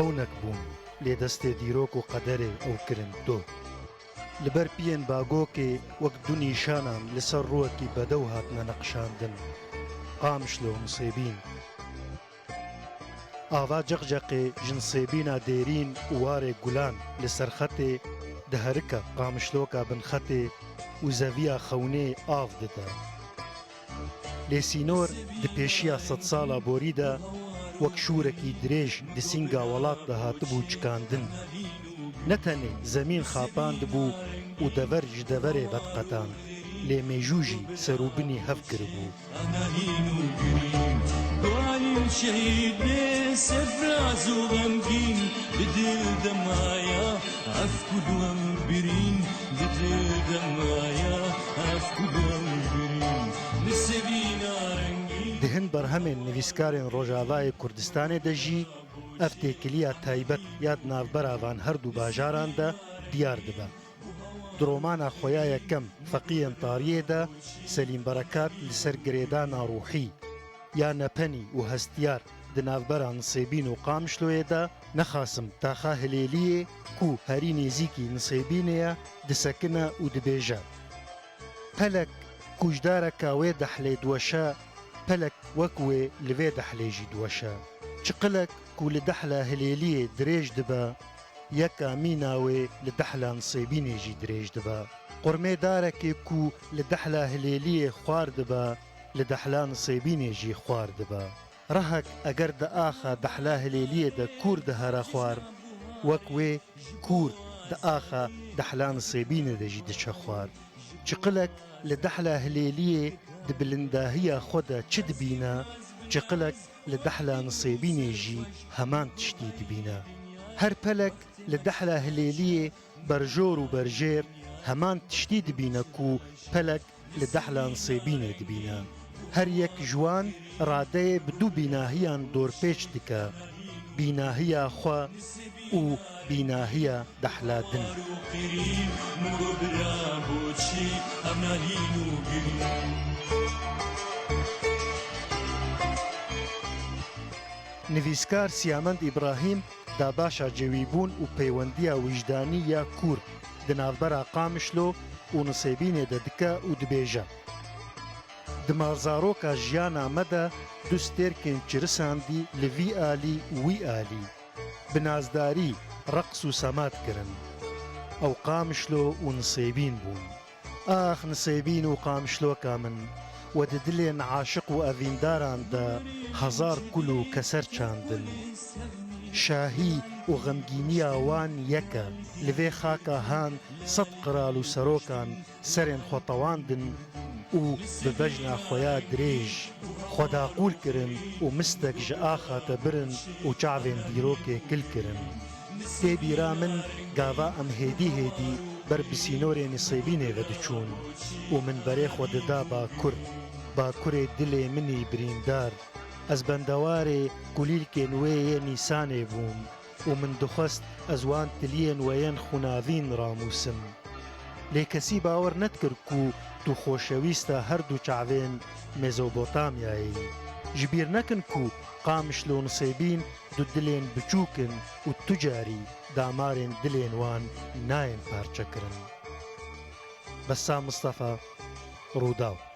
خەونەک بووم لێ دەستێ دیرۆک و قەدەرێ ئەو کرن تۆ لەبەر پێن باگۆکێ وەک دوو نیشانان لەسەر ڕووەکی بەدەو هاتنە نەقشاندن قامشلۆ نسێبین ئاوا جەقجەقێ ژنسێبینا دێرین وارێ گولان لەسەر خەتێ دەهەرکە قامشلۆکە بنخەتێ و زەڤیا خەونێ ئاو دەدا لێسینۆر دپێشیە سەد ساڵە بۆریدا وەک شوورێکی درێژ دسینگا وڵات دەهاتبوو چکاندن نەتەنێ زەمین خاپاند بوو و دەڤەر ji دەڤەرێ بەدقەتاند لێ مێژوژی سەروبنی هەف کردبوو شهید سفراز و غمگین بدل دمایا افکود و برین بدل دمایا افکود و برین نسبین رنگین دهن بەرهەمێن نویسکارên ڕۆژاوای کوردستانê de jî ev têkiliya taybet ya navberavan herdû bajaran de diyar dibe. Di romana xwe ya yekem Feqîyên Tariyê de Selîm Berekat li ser girêdana rûhî ya nepenî û hestiyar di navbera Nisêbîn û Qamişloyê de nexasim taxa Hilêliyê ku herî nêzîkî Nisêbînê ye disekine û dibêje pelek kûjdareka wê dehlê diweşe pelek wek wê li vê dehlê jî diweşe çiqilek ku li dehla Hilêliyê dirêj dibe yeka mîna wê li dehla Nisêbînê jî dirêj dibe qurmêdarekê ku li dehla Hilêliyê xwar dibe li dehla Nisêbînê jî xwar dibe rehek eger di axa dehla Hilêliyê de kûr dihere xwar wek wê kûr di axa dehla Nisêbînê de jî diçe xwar çiqilek li dehla Hilêliyê di bilindahiya xwe de çi dibîne çiqilek li dehla Nisêbînê jî heman tiştî dibîne her pelek li dehla Hilêliyê berjor û berjêr heman tiştî dibîne ku pelek li dehla Nisêbînê dibîne her yek ji wan radeyê bi du bînahiyan dorpêç dike bînahiya xwe û bînahiya dehla din نویسکار سیامەند ئیبراهیم داباشە جێویبوون و پەیوەندیە وجدانی یا کورد di navbera Qamişlo û Nisêbînê de dike û dibêje di marzaroka jiyana me de du stêrkên çirisandî li vî alî û wî alî bi nazdarî reqs û semat kirin ew Qamişlo û Nisêbîn bûn ax Nisêbîn û Qamişloka min we di dilên aşiq û evîndaran de hezar kul û keser çandin şahî û xemgîniya wan yek e li vê xaka han sed qiral û serokan serên xwe tewandin û bi bejna xwe ya dirêj xwedaqûl kirin û mistek ji axa te birin û çavên dîrokê kil kirin tê bîra min gava em hêdî hêdî ber bi sînorê Nisêbînê ve diçûn û min berê xwe dida bakur bakurê dilê minî birîndar ez bendewarê kulîlkên wê yê nîsanê bûm û min dixwest ez wan tiliyên we yên xûnavîn ramûsim lê kesî bawer nedikir ku tu xoşewîsta her du çavên Mezopotamyayê ji bîr nekin ku Qamişlo û Nisêbîn du dilên biçûk in û tu carî damarên dilên wan nayên parçekirin Bessam Mustafa Rûdaw